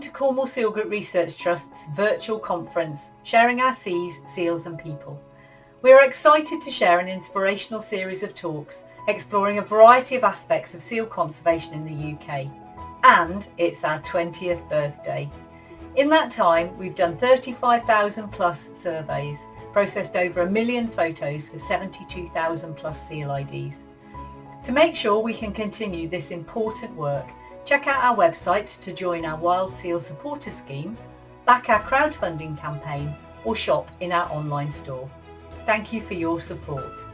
to Cornwall Seal Group Research Trust's virtual conference, Sharing Our Seas, Seals and People. We are excited to share an inspirational series of talks exploring a variety of aspects of seal conservation in the UK. And it's our 20th birthday. In that time, we've done 35,000 plus surveys, processed over 1 million photos for 72,000 plus seal IDs. To make sure we can continue this important work, check out our website to join our Wild Seal Supporter Scheme, back our crowdfunding campaign, or shop in our online store. Thank you for your support.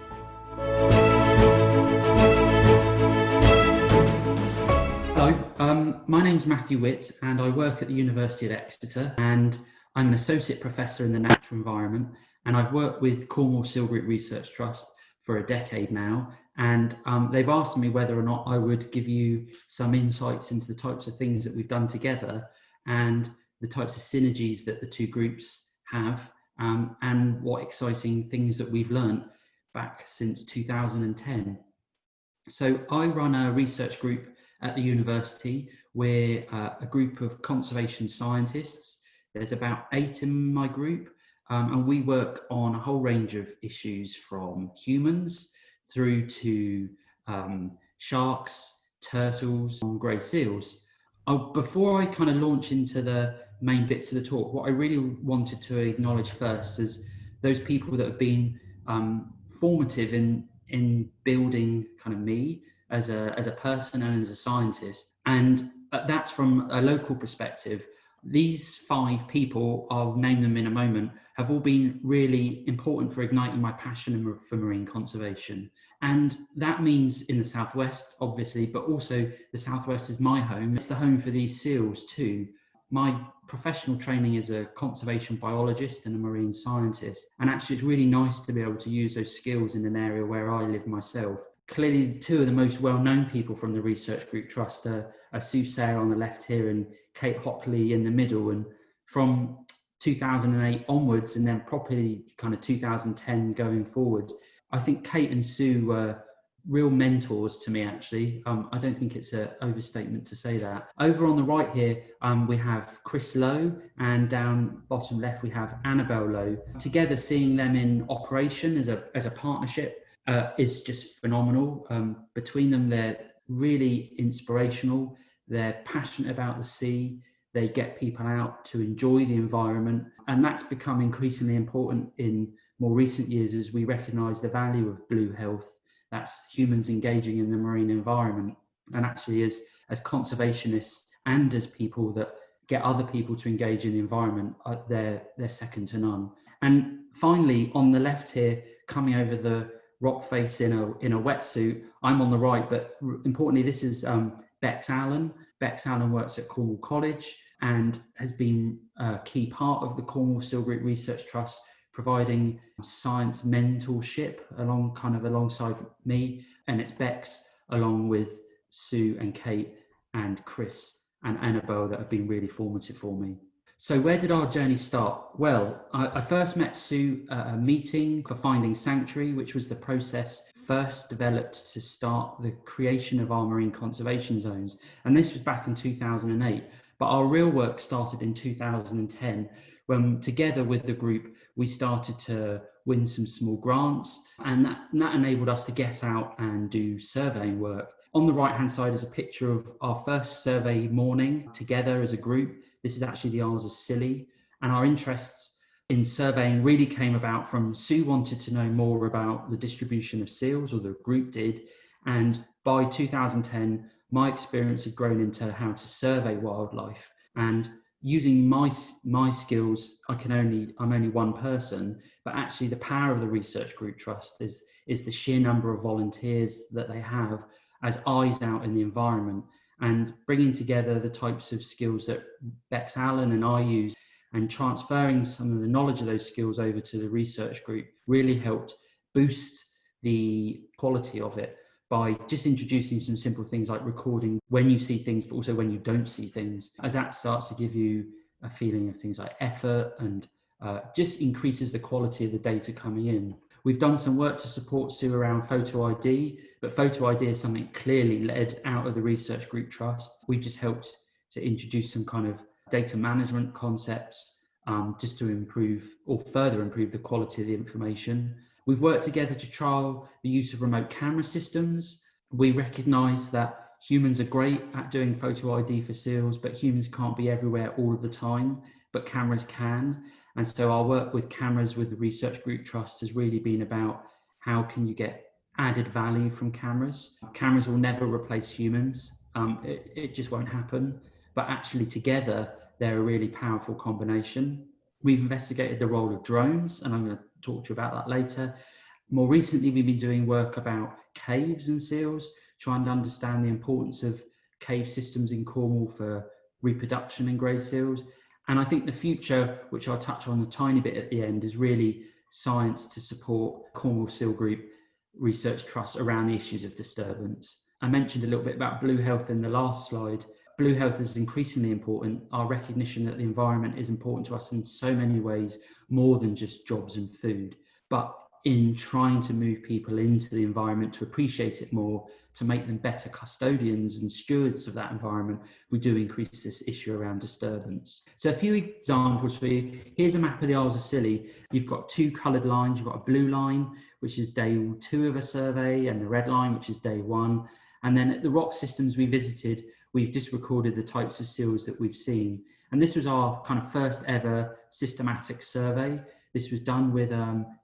Hello, my name's Matthew Witt and I work at the University of Exeter, and I'm an associate professor in the natural environment, and I've worked with Cornwall Seal Group Research Trust for a decade now, and they've asked me whether or not I would give you some insights into the types of things that we've done together and the types of synergies that the two groups have, and what exciting things that we've learned back since 2010. So I run a research group at the university. We're a group of conservation scientists. There's about 8 in my group, and we work on a whole range of issues from humans through to sharks, turtles, and grey seals. Before I kind of launch into the main bits of the talk, what I really wanted to acknowledge first is those people that have been formative in building kind of me as a person and as a scientist. And that's from a local perspective. These 5 people, I'll name them in a moment, have all been really important for igniting my passion for marine conservation. And that means in the Southwest, obviously, but also the Southwest is my home. It's the home for these seals too. My professional training is a conservation biologist and a marine scientist. And actually it's really nice to be able to use those skills in an area where I live myself. Clearly, 2 of the most well-known people from the Research Group Trust are Sue Sayre on the left here and Kate Hockley in the middle. And from 2008 onwards, and then properly kind of 2010 going forward, I think Kate and Sue were real mentors to me, actually. I don't think it's an overstatement to say that. Over on the right here, we have Chris Lowe, and down bottom left, we have Annabelle Lowe. Together, seeing them in operation as a partnership is just phenomenal. Between them, they're really inspirational. They're passionate about the sea. They get people out to enjoy the environment. And that's become increasingly important in more recent years as we recognise the value of blue health. That's humans engaging in the marine environment. And actually as conservationists and as people that get other people to engage in the environment, they're second to none. And finally, on the left here, coming over the rock face in a wetsuit, I'm on the right, but importantly, this is Bex Allen. Bex Allen works at Cornwall College and has been a key part of the Cornwall Seal Group Research Trust, providing science mentorship alongside me. And it's Bex, along with Sue and Kate and Chris and Annabelle, that have been really formative for me. So where did our journey start? Well, I first met Sue at a meeting for Finding Sanctuary, which was the process first developed to start the creation of our marine conservation zones. And this was back in 2008. But our real work started in 2010, when together with the group, we started to win some small grants, and that enabled us to get out and do surveying work. On the right-hand side is a picture of our first survey morning together as a group. This is actually the Isles of Scilly, and our interests in surveying really came about from Sue wanted to know more about the distribution of seals, or the group did, and by 2010, my experience had grown into how to survey wildlife. And using my skills, I'm only one person, but actually the power of the Research Group Trust is the sheer number of volunteers that they have as eyes out in the environment, and bringing together the types of skills that Bex Allen and I use and transferring some of the knowledge of those skills over to the research group really helped boost the quality of it by just introducing some simple things like recording when you see things, but also when you don't see things, as that starts to give you a feeling of things like effort and just increases the quality of the data coming in. We've done some work to support Sue around photo ID, but photo ID is something clearly led out of the Research Group Trust. We've just helped to introduce some kind of data management concepts, just to improve or further improve the quality of the information. We've worked together to trial the use of remote camera systems. We recognise that humans are great at doing photo ID for seals, but humans can't be everywhere all of the time, but cameras can. And so our work with cameras with the Research Group Trust has really been about how can you get added value from cameras. Cameras will never replace humans. It just won't happen. But actually together, they're a really powerful combination. We've investigated the role of drones, and I'm going to talk to you about that later. More recently, we've been doing work about caves and seals, trying to understand the importance of cave systems in Cornwall for reproduction in grey seals. And I think the future, which I'll touch on a tiny bit at the end, is really science to support Cornwall Seal Group Research Trust around the issues of disturbance. I mentioned a little bit about blue health in the last slide. Blue health is increasingly important. Our recognition that the environment is important to us in so many ways, more than just jobs and food. But in trying to move people into the environment to appreciate it more, to make them better custodians and stewards of that environment, we do increase this issue around disturbance. So a few examples for you. Here's a map of the Isles of Scilly. You've got two coloured lines. You've got a blue line, which is day 2 of a survey, and the red line, which is day 1. And then at the rock systems we visited, we've just recorded the types of seals that we've seen. And this was our kind of first ever systematic survey. This was done with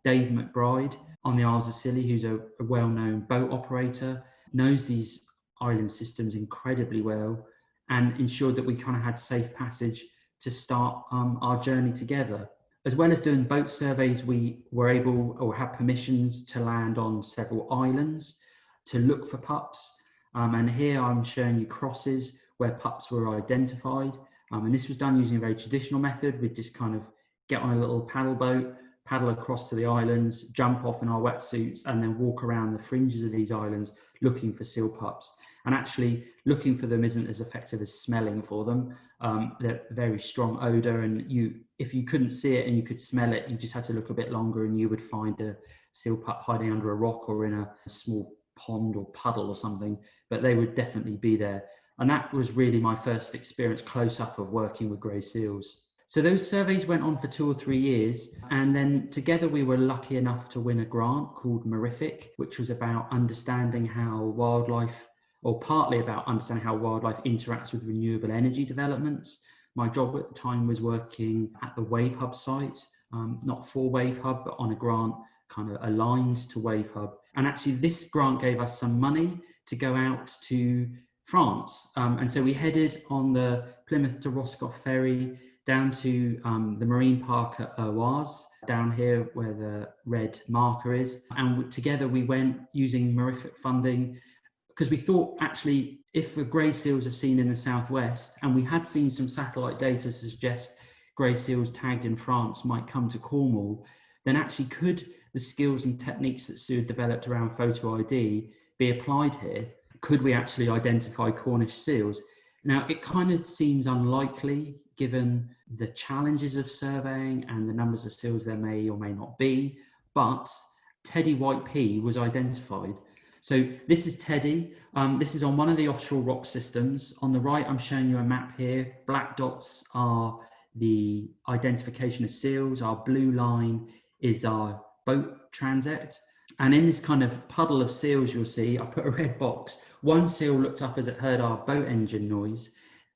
Dave McBride on the Isles of Scilly, who's a well-known boat operator, knows these island systems incredibly well, and ensured that we kind of had safe passage to start our journey together. As well as doing boat surveys, we were able or had permissions to land on several islands to look for pups. And here I'm showing you crosses where pups were identified. And this was done using a very traditional method. We'd just kind of get on a little paddle boat, paddle across to the islands, jump off in our wetsuits, and then walk around the fringes of these islands looking for seal pups. And actually looking for them isn't as effective as smelling for them. They're very strong odor, and if you couldn't see it and you could smell it, you just had to look a bit longer and you would find a seal pup hiding under a rock or in a small pond or puddle or something, but they would definitely be there. And that was really my first experience close up of working with grey seals. So those surveys went on for 2 or 3 years, and then together we were lucky enough to win a grant called Mirifique, which was about understanding how wildlife, or partly about understanding how wildlife interacts with renewable energy developments. My job at the time was working at the Wave Hub site, not for Wave Hub, but on a grant kind of aligned to Wave Hub. And actually this grant gave us some money to go out to France. And so we headed on the Plymouth to Roscoff ferry down to the marine park at Oise, down here where the red marker is. And together we went using Mirifique funding, because we thought actually if the grey seals are seen in the southwest, and we had seen some satellite data to suggest grey seals tagged in France might come to Cornwall, then actually could the skills and techniques that Sue had developed around photo ID be applied here? Could we actually identify Cornish seals? Now, it kind of seems unlikely given the challenges of surveying and the numbers of seals there may or may not be, but Teddy White Pea was identified. So this is Teddy. This is on one of the offshore rock systems. On the right, I'm showing you a map here. Black dots are the identification of seals. Our blue line is our boat transect. And in this kind of puddle of seals, you'll see, I put a red box. One seal looked up as it heard our boat engine noise,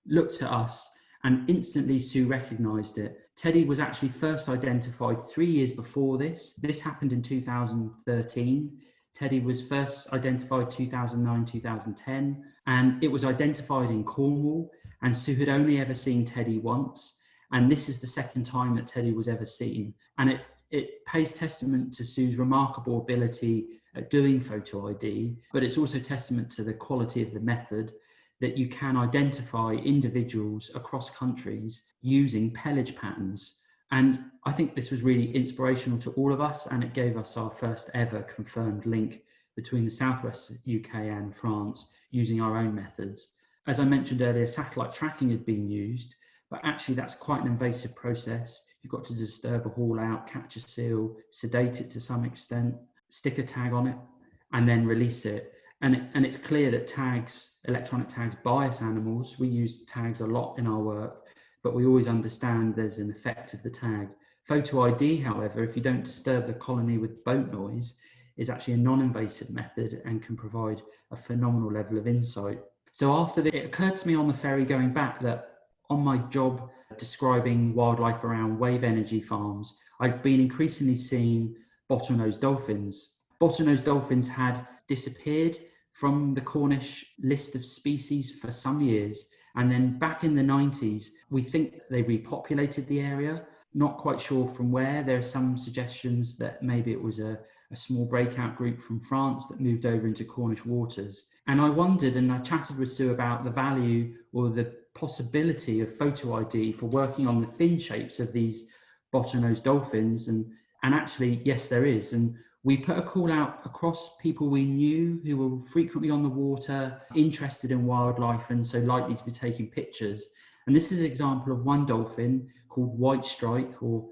looked at us, and instantly Sue recognised it. Teddy was actually first identified 3 years before this. This happened in 2013. Teddy was first identified 2009, 2010, and it was identified in Cornwall, and Sue had only ever seen Teddy once. And this is the second time that Teddy was ever seen. And it pays testament to Sue's remarkable ability at doing photo ID, but it's also testament to the quality of the method that you can identify individuals across countries using pelage patterns. And I think this was really inspirational to all of us, and it gave us our first ever confirmed link between the southwest UK and France using our own methods. As I mentioned earlier, satellite tracking had been used, but actually that's quite an invasive process. You've got to disturb a haul out, catch a seal, sedate it to some extent, stick a tag on it, and then release it. And it's clear that tags, electronic tags, bias animals. We use tags a lot in our work, but we always understand there's an effect of the tag. Photo ID, however, if you don't disturb the colony with boat noise, is actually a non-invasive method and can provide a phenomenal level of insight. So after that, it occurred to me on the ferry going back that on my job describing wildlife around wave energy farms, I'd been increasingly seeing bottlenose dolphins. Bottlenose dolphins had disappeared from the Cornish list of species for some years. And then back in the 90s, we think they repopulated the area. Not quite sure from where. There are some suggestions that maybe it was a small breakout group from France that moved over into Cornish waters. And I wondered, and I chatted with Sue about the value or the possibility of photo ID for working on the fin shapes of these bottlenose dolphins. And actually, yes, there is. And we put a call out across people we knew who were frequently on the water, interested in wildlife, and so likely to be taking pictures. And this is an example of one dolphin called white strike, or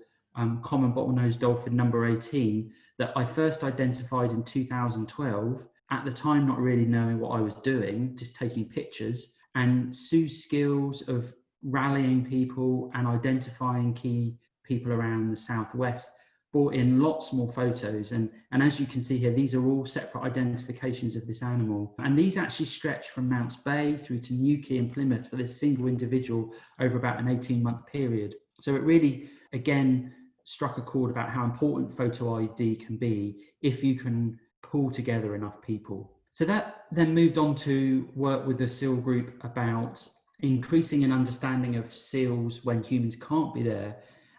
common bottlenose dolphin number 18, that I first identified in 2012, at the time not really knowing what I was doing, just taking pictures. And Sue's skills of rallying people and identifying key people around the southwest brought in lots more photos. And as you can see here, these are all separate identifications of this animal. And these actually stretch from Mounts Bay through to Newquay and Plymouth for this single individual over about an 18-month period. So it really, again, struck a chord about how important photo ID can be if you can pull together enough people. So that then moved on to work with the SEAL group about increasing an understanding of seals when humans can't be there.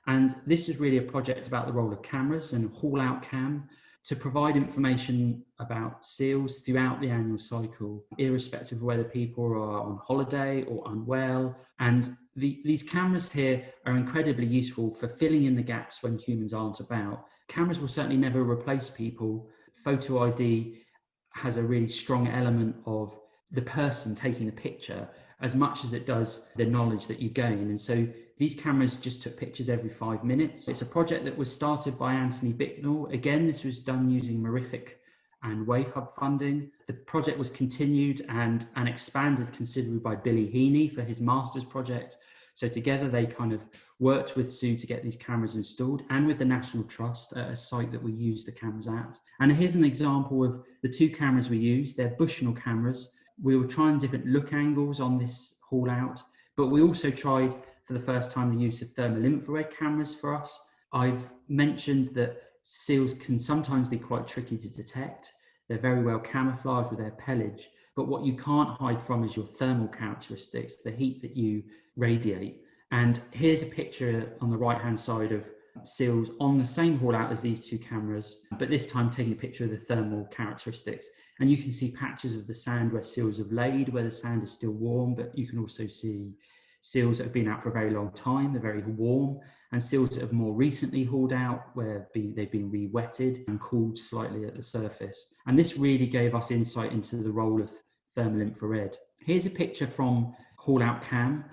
And this is really a project about the role of cameras and Callout Cam to provide information about seals throughout the annual cycle, irrespective of whether people are on holiday or unwell. And these cameras here are incredibly useful for filling in the gaps when humans aren't about. Cameras will certainly never replace people. Photo ID has a really strong element of the person taking the picture as much as it does the knowledge that you gain. And so these cameras just took pictures every 5 minutes. It's a project that was started by Anthony Bicknell. Again, this was done using Mirifique and Wave Hub funding. The project was continued and expanded considerably by Billy Heaney for his master's project. So together they kind of worked with Sue to get these cameras installed, and with the National Trust at a site that we use the cameras at. And here's an example of the two cameras we use. They're Bushnell cameras. We were trying different look angles on this haul out, but we also tried for the first time the use of thermal infrared cameras for us. I've mentioned that seals can sometimes be quite tricky to detect. They're very well camouflaged with their pelage, but what you can't hide from is your thermal characteristics, the heat that you radiate. And here's a picture on the right-hand side of seals on the same haul out as these two cameras, but this time taking a picture of the thermal characteristics. And you can see patches of the sand where seals have laid, where the sand is still warm, but you can also see seals that have been out for a very long time, they're very warm, and seals that have more recently hauled out where they've been re-wetted and cooled slightly at the surface. And this really gave us insight into the role of thermal infrared. Here's a picture from Callout Cam.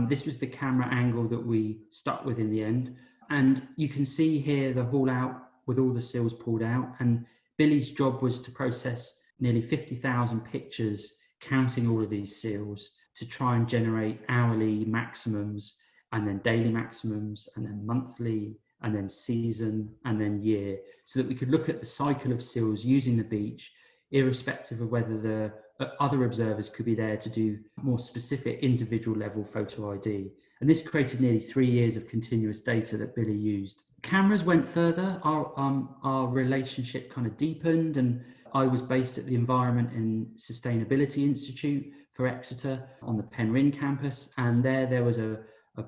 This was the camera angle that we stuck with in the end. And you can see here the haul out with all the seals pulled out. And Billy's job was to process nearly 50,000 pictures, counting all of these seals, to try and generate hourly maximums, and then daily maximums, and then monthly, and then season, and then year, so that we could look at the cycle of seals using the beach, irrespective of whether the other observers could be there to do more specific individual level photo ID. And this created nearly 3 years of continuous data that Billy used. Cameras went further. Our relationship kind of deepened, and I was based at the Environment and Sustainability Institute for Exeter on the Penryn campus, and there was a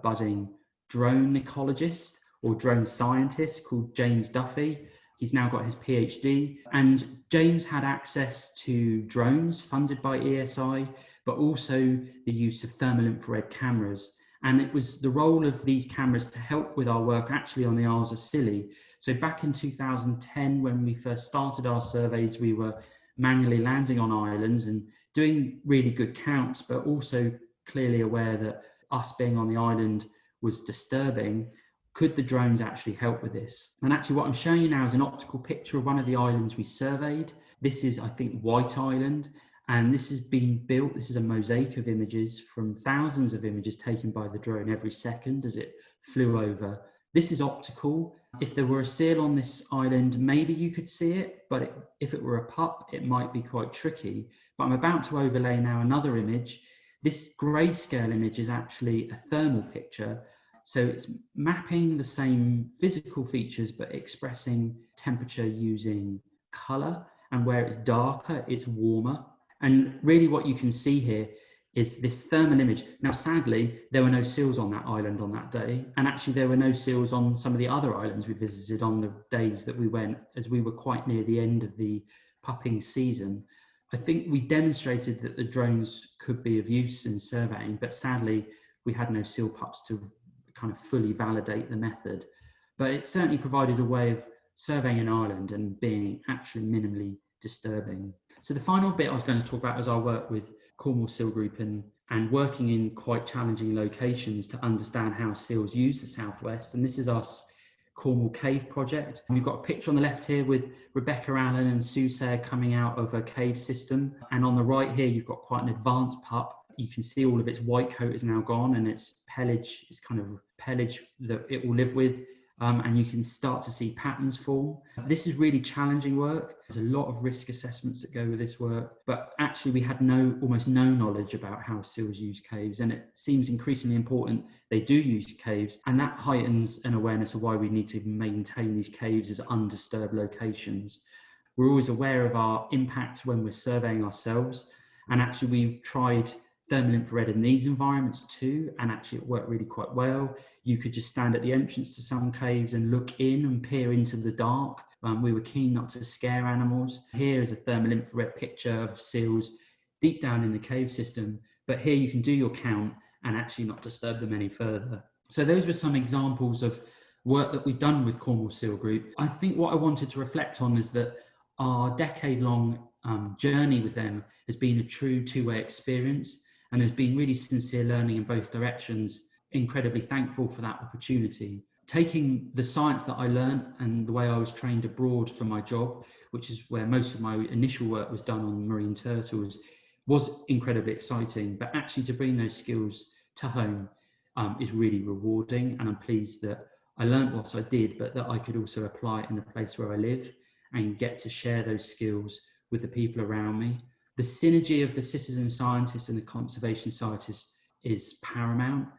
budding drone ecologist or drone scientist called James Duffy. He's now got his PhD, and James had access to drones funded by ESI, but also the use of thermal infrared cameras. And it was the role of these cameras to help with our work actually on the Isles of Scilly. So back in 2010, when we first started our surveys, we were manually landing on islands and doing really good counts, but also clearly aware that us being on the island was disturbing. Could the drones actually help with this? And actually what I'm showing you now is an optical picture of one of the islands we surveyed. This is, I think, White Island. And this has been built, this is a mosaic of images from thousands of images taken by the drone every second as it flew over. This is optical. If there were a seal on this island, maybe you could see it, but if it were a pup, it might be quite tricky. But I'm about to overlay now another image. This grayscale image is actually a thermal picture. So it's mapping the same physical features, but expressing temperature using color. And where it's darker, it's warmer. And really what you can see here is this thermal image. Now, sadly, there were no seals on that island on that day. And actually there were no seals on some of the other islands we visited on the days that we went, as we were quite near the end of the pupping season. I think we demonstrated that the drones could be of use in surveying, but sadly, we had no seal pups to kind of fully validate the method. But it certainly provided a way of surveying an island and being actually minimally disturbing. So the final bit I was going to talk about is our work with Cornwall Seal Group and working in quite challenging locations to understand how seals use the Southwest. And this is our Cornwall Cave project. We've got a picture on the left here with Rebecca Allen and Sue Sayre coming out of a cave system. And on the right here, you've got quite an advanced pup. You can see all of its white coat is now gone and its pelage is kind of pelage that it will live with. And you can start to see patterns form. This is really challenging work. There's a lot of risk assessments that go with this work, but actually we had almost no knowledge about how seals use caves, and it seems increasingly important they do use caves, and that heightens an awareness of why we need to maintain these caves as undisturbed locations. We're always aware of our impacts when we're surveying ourselves, and actually we tried thermal infrared in these environments too, and actually it worked really quite well. You could just stand at the entrance to some caves and look in and peer into the dark. We were keen not to scare animals. Here is a thermal infrared picture of seals deep down in the cave system, but here you can do your count and actually not disturb them any further. So those were some examples of work that we've done with Cornwall Seal Group. I think what I wanted to reflect on is that our decade-long journey with them has been a true two-way experience, and there's been really sincere learning in both directions. Incredibly thankful for that opportunity. Taking the science that I learned and the way I was trained abroad for my job, which is where most of my initial work was done on marine turtles, was incredibly exciting. But actually to bring those skills to home is really rewarding. And I'm pleased that I learned what I did, but that I could also apply it in the place where I live and get to share those skills with the people around me. The synergy of the citizen scientists and the conservation scientists is paramount.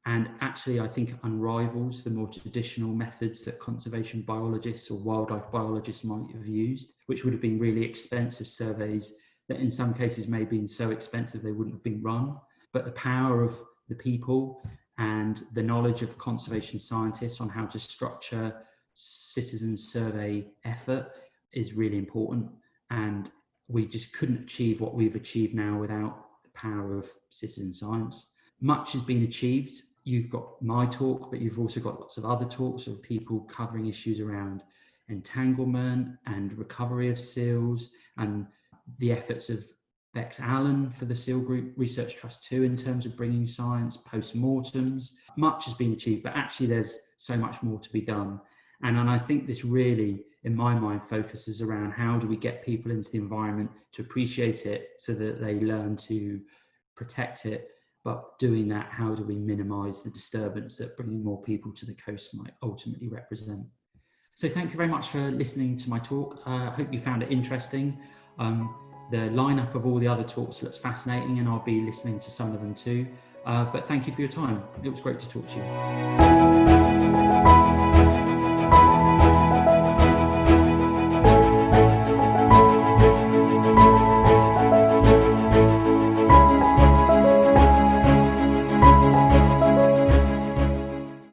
And actually, I think it unrivals the more traditional methods that conservation biologists or wildlife biologists might have used, which would have been really expensive surveys that in some cases may have been so expensive they wouldn't have been run. But the power of the people and the knowledge of conservation scientists on how to structure citizen survey effort is really important. And we just couldn't achieve what we've achieved now without the power of citizen science. Much has been achieved. You've got my talk, but you've also got lots of other talks of people covering issues around entanglement and recovery of seals, and the efforts of Bex Allen for the Seal Group Research Trust 2 in terms of bringing science, post-mortems. Much has been achieved, but actually there's so much more to be done. And I think this really, in my mind, focuses around how do we get people into the environment to appreciate it so that they learn to protect it. But doing that, how do we minimise the disturbance that bringing more people to the coast might ultimately represent? So thank you very much for listening to my talk. I hope you found it interesting. The lineup of all the other talks looks fascinating, and I'll be listening to some of them too. But thank you for your time. It was great to talk to you.